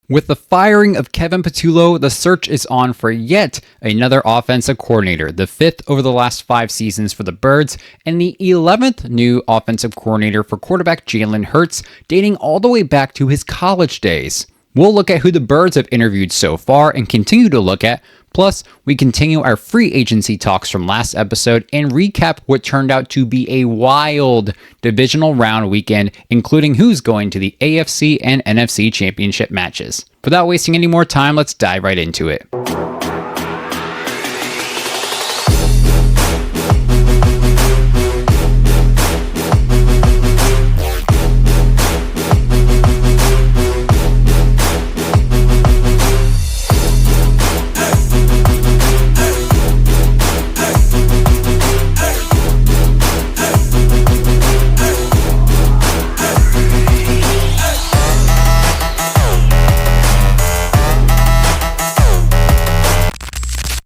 With the firing of Kevin Patullo, the search is on for yet another offensive coordinator, the 5th over the last 5 seasons for the Birds, and the 11th new offensive coordinator for quarterback Jalen Hurts, dating all the way back to his college days. We'll look at who the Birds have interviewed so far and continue to look at. Plus, we continue our free agency talks from last episode and recap what turned out to be a wild divisional round weekend, including who's going to the AFC and NFC championship matches. Without wasting any more time, let's dive right into it.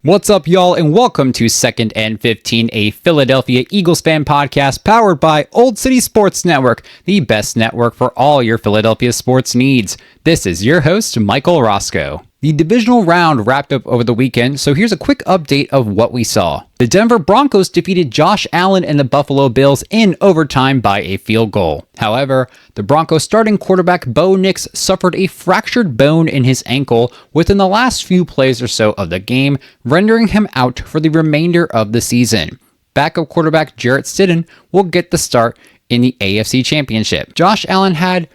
What's up, y'all, and welcome to 2nd and 15, a Philadelphia Eagles fan podcast powered by Old City Sports Network, the best network for all your Philadelphia sports needs. This is your host, Michael Roscoe. The divisional round wrapped up over the weekend, so here's a quick update of what we saw. The Denver Broncos defeated Josh Allen and the Buffalo Bills in overtime by a field goal. However, the Broncos starting quarterback Bo Nix suffered a fractured bone in his ankle within the last few plays or so of the game, rendering him out for the remainder of the season. Backup quarterback Jarrett Stidham will get the start in the AFC Championship. Josh Allen had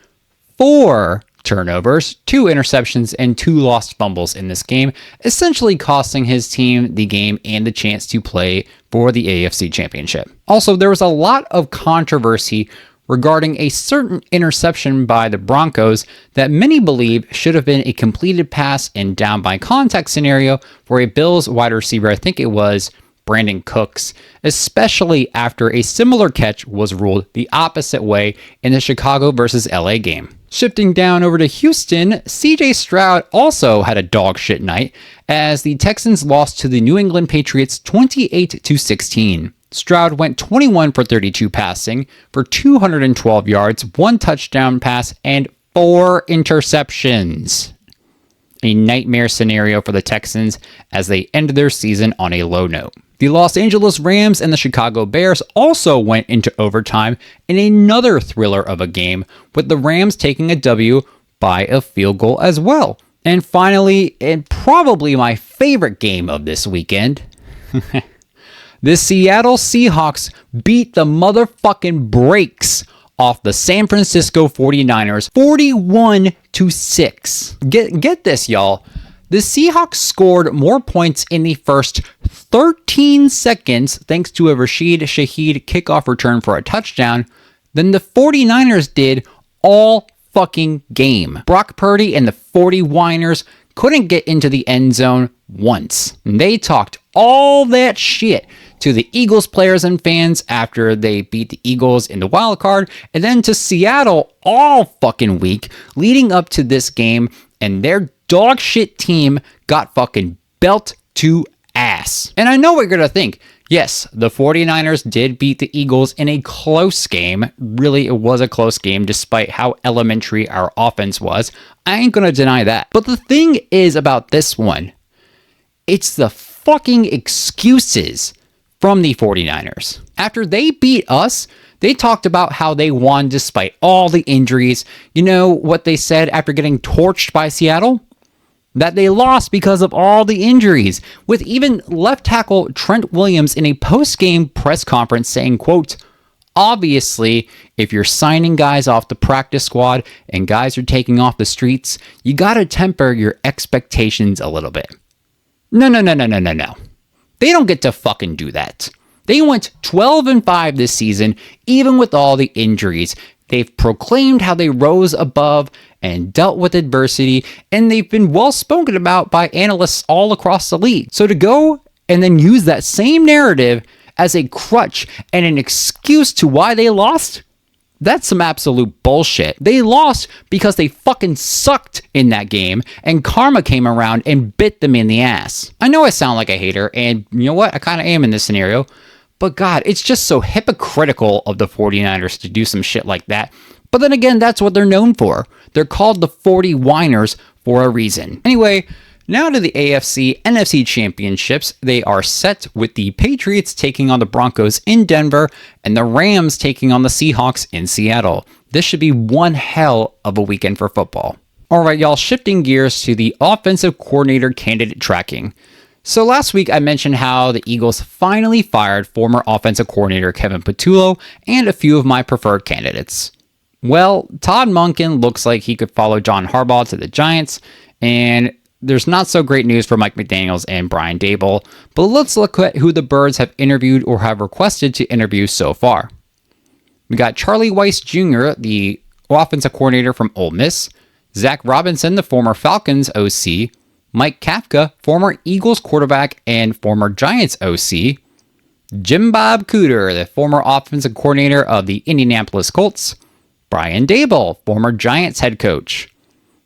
4 turnovers, 2 interceptions, and 2 lost fumbles in this game, essentially costing his team the game and the chance to play for the AFC Championship. Also, there was a lot of controversy regarding a certain interception by the Broncos that many believe should have been a completed pass and down by contact scenario for a Bills wide receiver. I think it was Brandon Cooks, especially after a similar catch was ruled the opposite way in the Chicago versus LA game. Shifting down over to Houston, CJ Stroud also had a dog shit night as the Texans lost to the New England Patriots 28-16. Stroud went 21 for 32 passing for 212 yards, 1 touchdown pass, and 4 interceptions. A nightmare scenario for the Texans as they ended their season on a low note. The Los Angeles Rams and the Chicago Bears also went into overtime in another thriller of a game, with the Rams taking a W by a field goal as well. And finally, and probably my favorite game of this weekend, the Seattle Seahawks beat the motherfucking brakes off the San Francisco 49ers 41-6. Get this, y'all. The Seahawks scored more points in the first 13 seconds thanks to a Rashid Shaheed kickoff return for a touchdown than the 49ers did all fucking game. Brock Purdy and the 49ers couldn't get into the end zone once. They talked all that shit to the Eagles players and fans after they beat the Eagles in the wild card, and then to Seattle all fucking week leading up to this game, and their dog shit team got fucking belt to ass. And I know what you're gonna think. Yes, the 49ers did beat the Eagles in a close game. Really, it was a close game despite how elementary our offense was. I ain't gonna deny that. But the thing is about this one, it's the fucking excuses from the 49ers. After they beat us, they talked about how they won despite all the injuries. You know what they said after getting torched by Seattle? That they lost because of all the injuries, with even left tackle Trent Williams in a post-game press conference saying, quote, "Obviously, if you're signing guys off the practice squad and guys are taking off the streets, you gotta temper your expectations a little bit." No. They don't get to fucking do that. They went 12-5 this season, even with all the injuries. They've proclaimed how they rose above and dealt with adversity, and they've been well spoken about by analysts all across the league. So to go and then use that same narrative as a crutch and an excuse to why they lost, that's some absolute bullshit. They lost because they fucking sucked in that game, and karma came around and bit them in the ass. I know I sound like a hater, and you know what? I kind of am in this scenario. But God, it's just so hypocritical of the 49ers to do some shit like that. But then again, that's what they're known for. They're called the 40 Whiners for a reason. Anyway, now to the AFC NFC championships. They are set with the Patriots taking on the Broncos in Denver and the Rams taking on the Seahawks in Seattle. This should be one hell of a weekend for football. All right, y'all, shifting gears to the offensive coordinator candidate tracking. So last week I mentioned how the Eagles finally fired former offensive coordinator Kevin Patullo and a few of my preferred candidates. Well, Todd Monken looks like he could follow John Harbaugh to the Giants, and there's not so great news for Mike McDaniels and Brian Daboll, but let's look at who the Birds have interviewed or have requested to interview so far. We got Charlie Weiss Jr., the offensive coordinator from Ole Miss, Zach Robinson, the former Falcons OC, Mike Kafka, former Eagles quarterback and former Giants OC, Jim Bob Cooter, the former offensive coordinator of the Indianapolis Colts, Brian Daboll, former Giants head coach,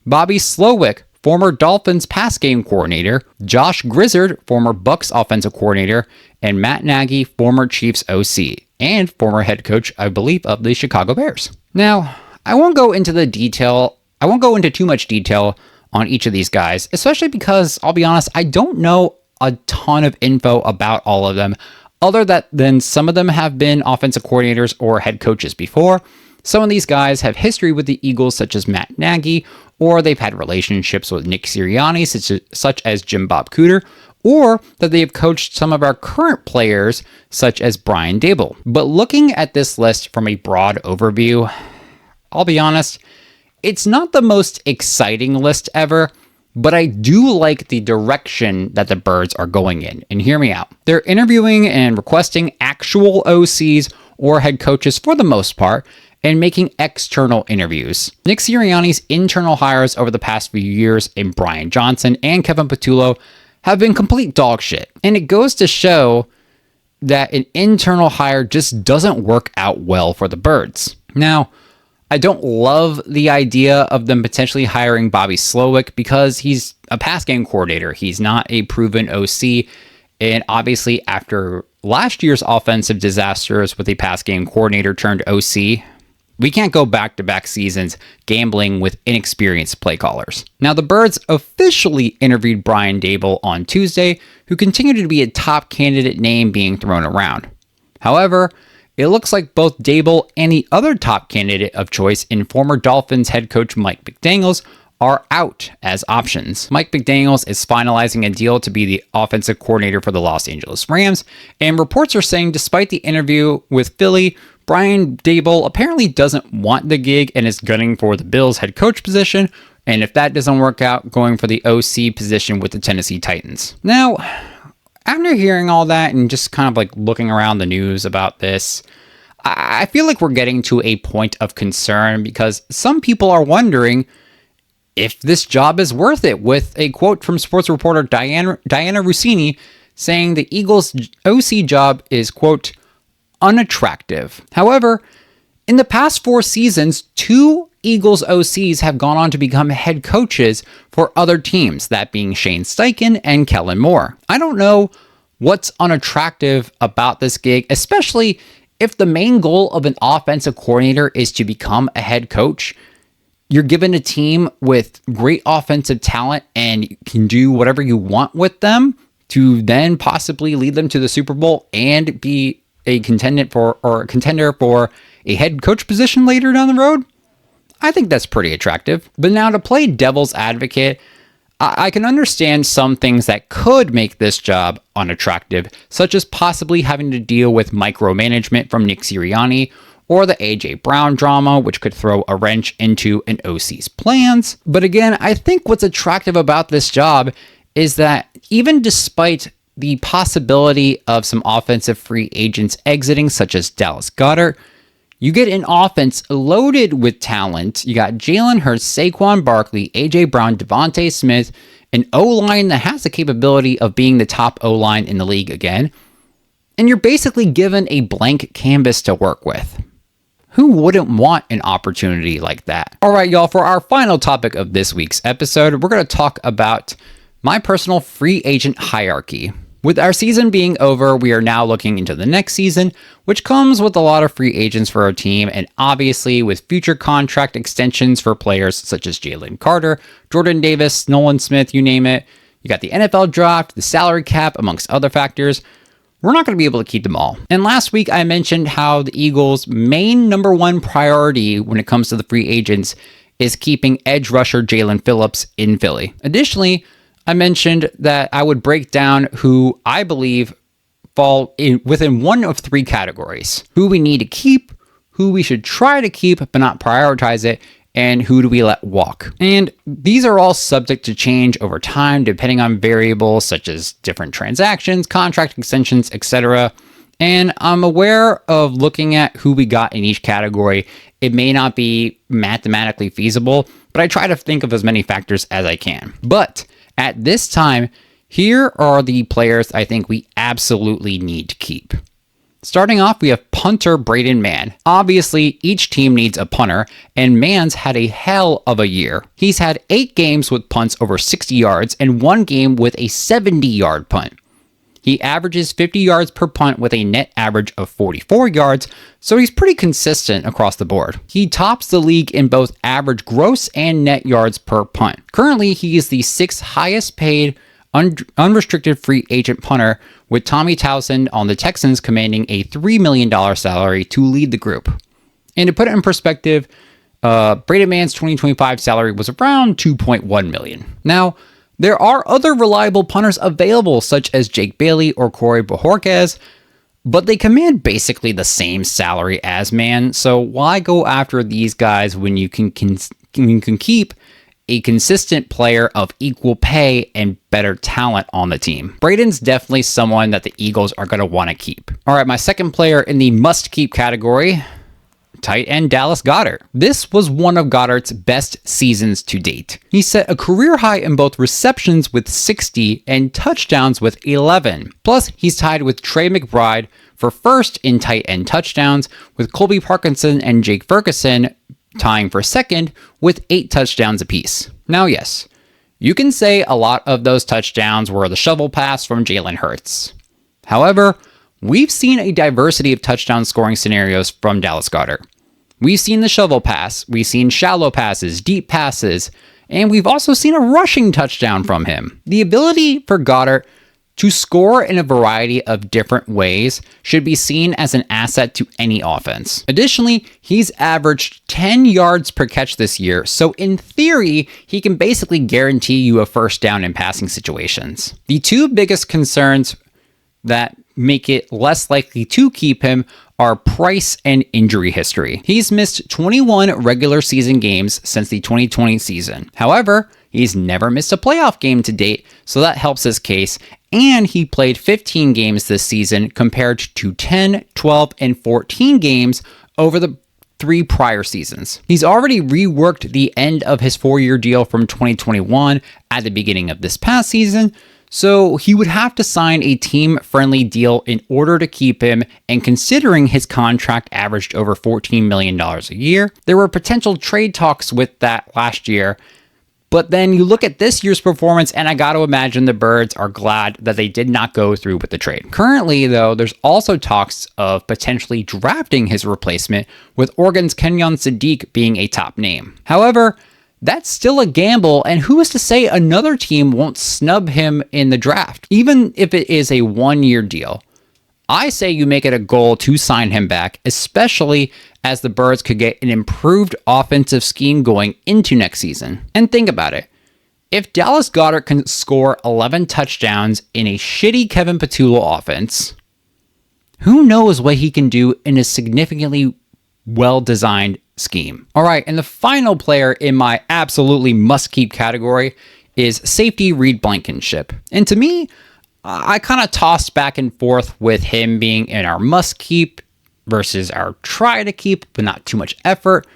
Bobby Slowick, former Dolphins pass game coordinator, Josh Grizzard, former Bucs offensive coordinator, and Matt Nagy, former Chiefs OC, and former head coach, I believe, of the Chicago Bears. Now, I won't go into too much detail on each of these guys, especially because, I'll be honest, I don't know a ton of info about all of them, other than some of them have been offensive coordinators or head coaches before. Some of these guys have history with the Eagles, such as Matt Nagy, or they've had relationships with Nick Sirianni, such as Jim Bob Cooter, or that they have coached some of our current players, such as Brian Daboll. But looking at this list from a broad overview, I'll be honest, it's not the most exciting list ever, but I do like the direction that the Birds are going in. And hear me out. They're interviewing and requesting actual OCs or head coaches for the most part, and making external interviews. Nick Sirianni's internal hires over the past few years in Brian Johnson and Kevin Patullo have been complete dog shit. And it goes to show that an internal hire just doesn't work out well for the Birds. Now, I don't love the idea of them potentially hiring Bobby Slowick because he's a pass game coordinator. He's not a proven OC. And obviously, after last year's offensive disasters with a pass game coordinator turned OC, we can't go back-to-back seasons gambling with inexperienced play callers. Now, the Birds officially interviewed Brian Daboll on Tuesday, who continued to be a top candidate name being thrown around. However, it looks like both Daboll and the other top candidate of choice in former Dolphins head coach Mike McDaniels are out as options. Mike McDaniels is finalizing a deal to be the offensive coordinator for the Los Angeles Rams, and reports are saying despite the interview with Philly, Brian Daboll apparently doesn't want the gig and is gunning for the Bills head coach position, and if that doesn't work out, going for the OC position with the Tennessee Titans. Now, after hearing all that and just kind of like looking around the news about this, I feel like we're getting to a point of concern because some people are wondering if this job is worth it, with a quote from sports reporter Diana Rossini saying the Eagles' OC job is, quote, unattractive. However, in the past 4 seasons, 2 Eagles OCs have gone on to become head coaches for other teams, that being Shane Steichen and Kellen Moore. I don't know what's unattractive about this gig, especially if the main goal of an offensive coordinator is to become a head coach. You're given a team with great offensive talent and you can do whatever you want with them to then possibly lead them to the Super Bowl and be a contender for a head coach position later down the road. I think that's pretty attractive. But now, to play devil's advocate, I can understand some things that could make this job unattractive, such as possibly having to deal with micromanagement from Nick Sirianni, or the A.J. Brown drama, which could throw a wrench into an OC's plans. But again, I think what's attractive about this job is that even despite the possibility of some offensive free agents exiting, such as Dallas Goedert, you get an offense loaded with talent. You got Jalen Hurts, Saquon Barkley, A.J. Brown, Devontae Smith, an O-line that has the capability of being the top O-line in the league again. And you're basically given a blank canvas to work with. Who wouldn't want an opportunity like that? All right, y'all, for our final topic of this week's episode, we're going to talk about my personal free agent hierarchy. With our season being over, we are now looking into the next season, which comes with a lot of free agents for our team, and obviously with future contract extensions for players such as Jalen Carter, Jordan Davis, Nolan Smith, you name it. You got the NFL draft, the salary cap, amongst other factors. We're not going to be able to keep them all. And last week, I mentioned how the Eagles' main number one priority when it comes to the free agents is keeping edge rusher Jalen Phillips in Philly. Additionally, I mentioned that I would break down who I believe fall within one of three categories: who we need to keep, who we should try to keep but not prioritize it, and who do we let walk. And these are all subject to change over time depending on variables such as different transactions, contract extensions, etc. And I'm aware of looking at who we got in each category. It may not be mathematically feasible, but I try to think of as many factors as I can. But at this time, here are the players I think we absolutely need to keep. Starting off, we have punter Braden Mann. Obviously, each team needs a punter, and Mann's had a hell of a year. He's had 8 games with punts over 60 yards and 1 game with a 70-yard punt. He averages 50 yards per punt with a net average of 44 yards, so he's pretty consistent across the board. He tops the league in both average gross and net yards per punt. Currently, he is the 6th highest paid unrestricted free agent punter, with Tommy Townsend on the Texans commanding a $3 million salary to lead the group. And to put it in perspective, Braden Mann's 2025 salary was around $2.1 million. Now, there are other reliable punters available, such as Jake Bailey or Corey Bojorquez, but they command basically the same salary as Mann, so why go after these guys when you can keep a consistent player of equal pay and better talent on the team? Braden's definitely someone that the Eagles are going to want to keep. All right, my second player in the must-keep category, tight end Dallas Goedert. This was one of Goedert's best seasons to date. He set a career high in both receptions with 60 and touchdowns with 11. Plus, he's tied with Trey McBride for first in tight end touchdowns, with Colby Parkinson and Jake Ferguson tying for second with 8 touchdowns apiece. Now, yes, you can say a lot of those touchdowns were the shovel pass from Jalen Hurts. However, we've seen a diversity of touchdown scoring scenarios from Dallas Goedert. We've seen the shovel pass, we've seen shallow passes, deep passes, and we've also seen a rushing touchdown from him. The ability for Goedert to score in a variety of different ways should be seen as an asset to any offense. Additionally, he's averaged 10 yards per catch this year, so in theory, he can basically guarantee you a first down in passing situations. The two biggest concerns that make it less likely to keep him are price and injury history. He's missed 21 regular season games since the 2020 season. However, he's never missed a playoff game to date, so that helps his case, and he played 15 games this season compared to 10, 12, and 14 games over the 3 prior seasons. He's already reworked the end of his 4-year deal from 2021 at the beginning of this past season, so he would have to sign a team-friendly deal in order to keep him, and considering his contract averaged over $14 million a year, there were potential trade talks with that last year. But then you look at this year's performance, and I got to imagine the Birds are glad that they did not go through with the trade. Currently, though, there's also talks of potentially drafting his replacement, with Oregon's Kenyon Sadiq being a top name. However, that's still a gamble, and who is to say another team won't snub him in the draft, even if it is a 1-year deal? I say you make it a goal to sign him back, especially as the Birds could get an improved offensive scheme going into next season. And think about it. If Dallas Goedert can score 11 touchdowns in a shitty Kevin Patullo offense, who knows what he can do in a significantly well-designed scheme. All right, and the final player in my absolutely must-keep category is safety Reed Blankenship. And to me, I kind of tossed back and forth with him being in our must-keep versus our try-to-keep, but not too much effort.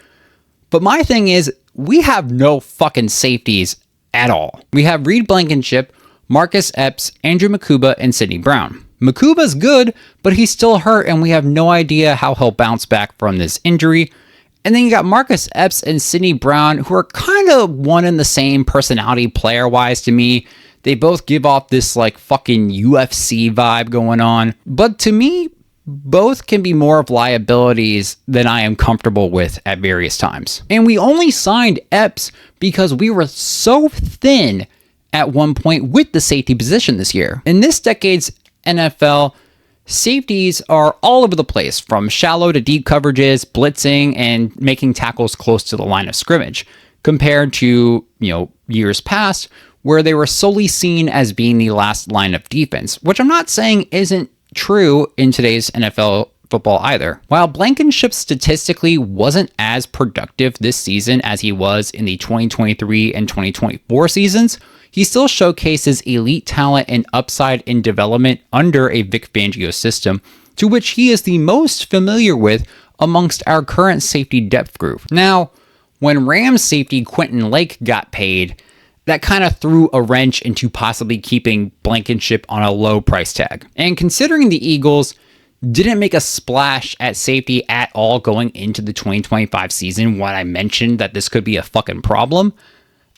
But my thing is, we have no fucking safeties at all. We have Reed Blankenship, Marcus Epps, Andrew Makuba, and Sidney Brown. Makuba's good, but he's still hurt, and we have no idea how he'll bounce back from this injury. And then you got Marcus Epps and Sidney Brown, who are kind of one and the same personality player-wise to me. They both give off this like fucking UFC vibe going on. But to me, both can be more of liabilities than I am comfortable with at various times. And we only signed Epps because we were so thin at one point with the safety position this year. In this decade's NFL, safeties are all over the place, from shallow to deep coverages, blitzing, and making tackles close to the line of scrimmage, compared to, years past where they were solely seen as being the last line of defense, which I'm not saying isn't true in today's NFL football either. While Blankenship statistically wasn't as productive this season as he was in the 2023 and 2024 seasons, he still showcases elite talent and upside in development under a Vic Fangio system, to which he is the most familiar with amongst our current safety depth group. Now, when Rams safety Quentin Lake got paid, that kind of threw a wrench into possibly keeping Blankenship on a low price tag. And considering the Eagles didn't make a splash at safety at all going into the 2025 season when I mentioned that this could be a fucking problem,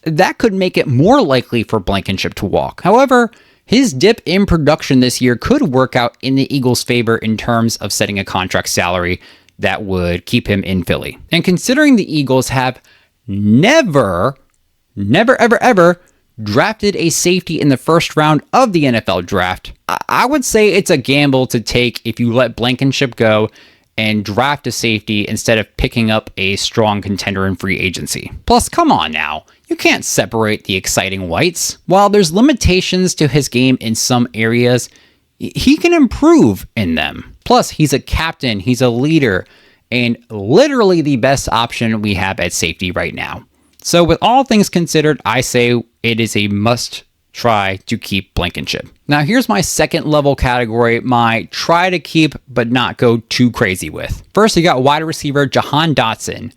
that could make it more likely for Blankenship to walk. However, his dip in production this year could work out in the Eagles' favor in terms of setting a contract salary that would keep him in Philly. And considering the Eagles have never, ever drafted a safety in the first round of the NFL draft, I would say it's a gamble to take if you let Blankenship go and draft a safety instead of picking up a strong contender in free agency. Plus, come on now, you can't separate the exciting whites. While there's limitations to his game in some areas, he can improve in them. Plus, he's a captain, he's a leader, and literally the best option we have at safety right now. So with all things considered, I say it is a must try to keep Blankenship. Now here's my second level category, my try to keep but not go too crazy with. First, you got wide receiver Jahan Dotson.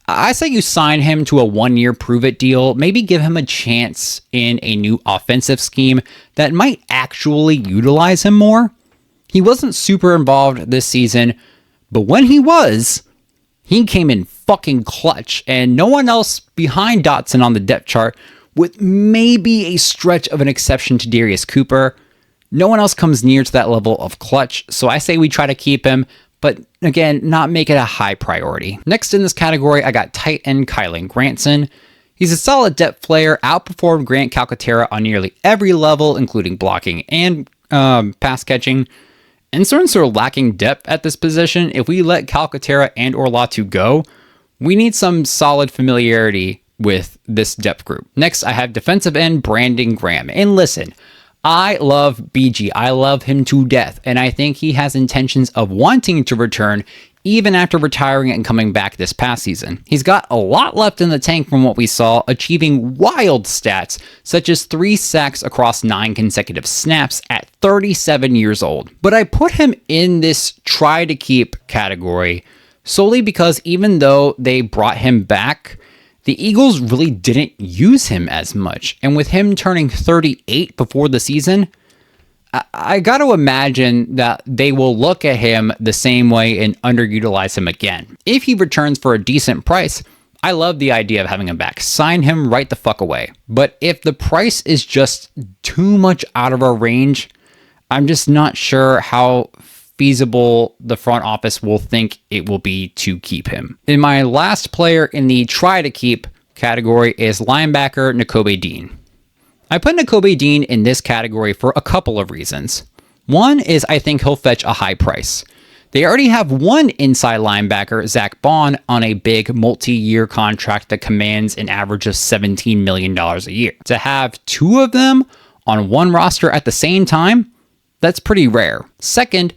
I say you sign him to a 1-year prove-it deal, maybe give him a chance in a new offensive scheme that might actually utilize him more. He wasn't super involved this season, but when he was, he came in fucking clutch, and no one else behind Dotson on the depth chart, with maybe a stretch of an exception to Darius Cooper. No one else comes near to that level of clutch, so I say we try to keep him, but again, not make it a high priority. Next in this category, I got tight end Kylan Granson. He's a solid depth player, outperformed Grant Calcaterra on nearly every level, including blocking and pass catching. And since we're lacking depth at this position, if we let Calcaterra and or Latu go, we need some solid familiarity with this depth group. Next, I have defensive end Brandon Graham. And listen, I love BG. I love him to death. And I think he has intentions of wanting to return even after retiring and coming back this past season. He's got a lot left in the tank from what we saw, achieving wild stats such as 3 sacks across 9 consecutive snaps at 37 years old. But I put him in this try to keep category solely because even though they brought him back, the Eagles really didn't use him as much. And with him turning 38 before the season, I got to imagine that they will look at him the same way and underutilize him again. If he returns for a decent price, I love the idea of having him back. Sign him right the fuck away. But if the price is just too much out of our range, I'm just not sure how feasible the front office will think it will be to keep him. And my last player in the try to keep category is linebacker Nakobe Dean. I put Nakobe Dean in this category for a couple of reasons. One is I think he'll fetch a high price. They already have one inside linebacker, Zach Bond, on a big multi-year contract that commands an average of $17 million a year. To have 2 of them on one roster at the same time, that's pretty rare. Second,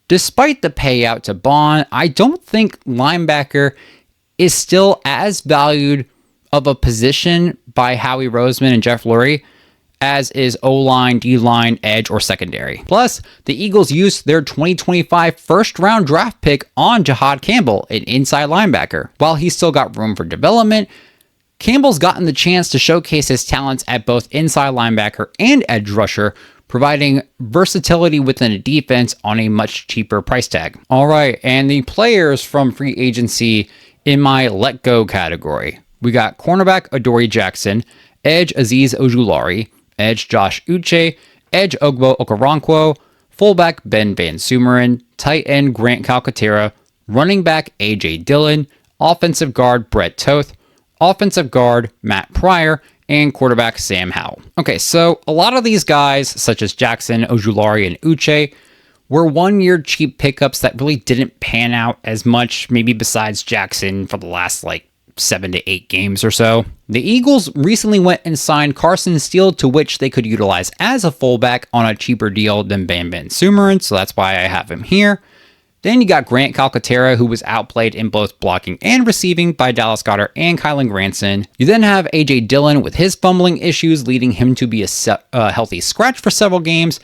despite the payout to Bond, I don't think linebacker is still as valued of a position by Howie Roseman and Jeff Lurie as is O-line, D-line, edge, or secondary. Plus, the Eagles used their 2025 first-round draft pick on Jahad Campbell, an inside linebacker. While he's still got room for development, Campbell's gotten the chance to showcase his talents at both inside linebacker and edge rusher, providing versatility within a defense on a much cheaper price tag. All right, and the players from free agency in my let go category. We got cornerback Adoree Jackson, edge Azeez Ojulari, edge Josh Uche, edge Ogbo Okoronkwo, fullback Ben Van Sumeren, tight end Grant Calcaterra, running back A.J. Dillon, offensive guard Brett Toth, offensive guard Matt Pryor, and quarterback Sam Howell. Okay, so a lot of these guys, such as Jackson, Ojulari, and Uche, were one-year cheap pickups that really didn't pan out as much, maybe besides Jackson for the last 7 to 8 games or so. The Eagles recently went and signed Carson Steele, to which they could utilize as a fullback on a cheaper deal than Van Sumeren, so that's why I have him here. Then you got Grant Calcaterra, who was outplayed in both blocking and receiving by Dallas Goedert and Kylan Granson. You then have A.J. Dillon with his fumbling issues, leading him to be a healthy scratch for several games.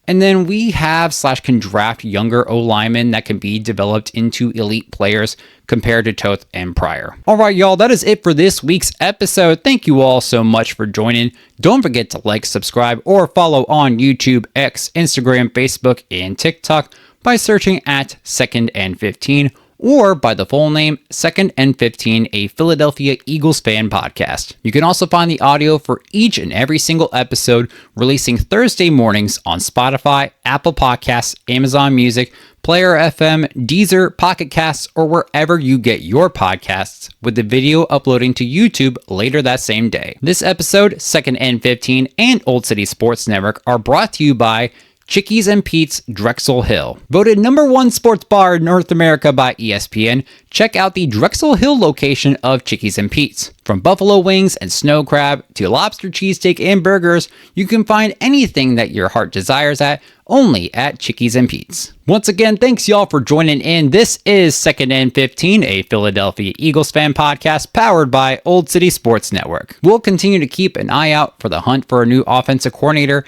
And then we have / can draft younger O-linemen that can be developed into elite players compared to Toth and Pryor. All right, y'all, that is it for this week's episode. Thank you all so much for joining. Don't forget to like, subscribe, or follow on YouTube, X, Instagram, Facebook, and TikTok by searching at 2nd and 15, or by the full name, 2nd and 15, a Philadelphia Eagles fan podcast. You can also find the audio for each and every single episode releasing Thursday mornings on Spotify, Apple Podcasts, Amazon Music, Player FM, Deezer, Pocket Casts, or wherever you get your podcasts, with the video uploading to YouTube later that same day. This episode, 2nd and 15, and Old City Sports Network are brought to you by Chickies and Pete's Drexel Hill. Voted #1 sports bar in North America by ESPN, check out the Drexel Hill location of Chickies and Pete's. From buffalo wings and snow crab to lobster cheesesteak and burgers, you can find anything that your heart desires only at Chickies and Pete's. Once again, thanks y'all for joining in. This is 2nd and 15, a Philadelphia Eagles fan podcast powered by Old City Sports Network. We'll continue to keep an eye out for the hunt for a new offensive coordinator,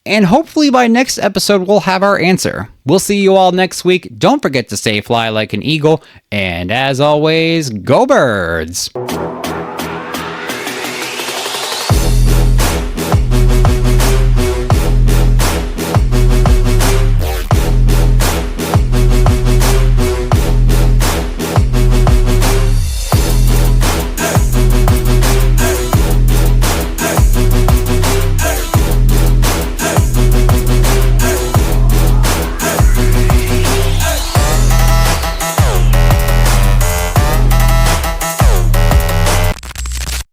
and hopefully by next episode, we'll have our answer. We'll see you all next week. Don't forget to stay fly like an eagle. And as always, go Birds!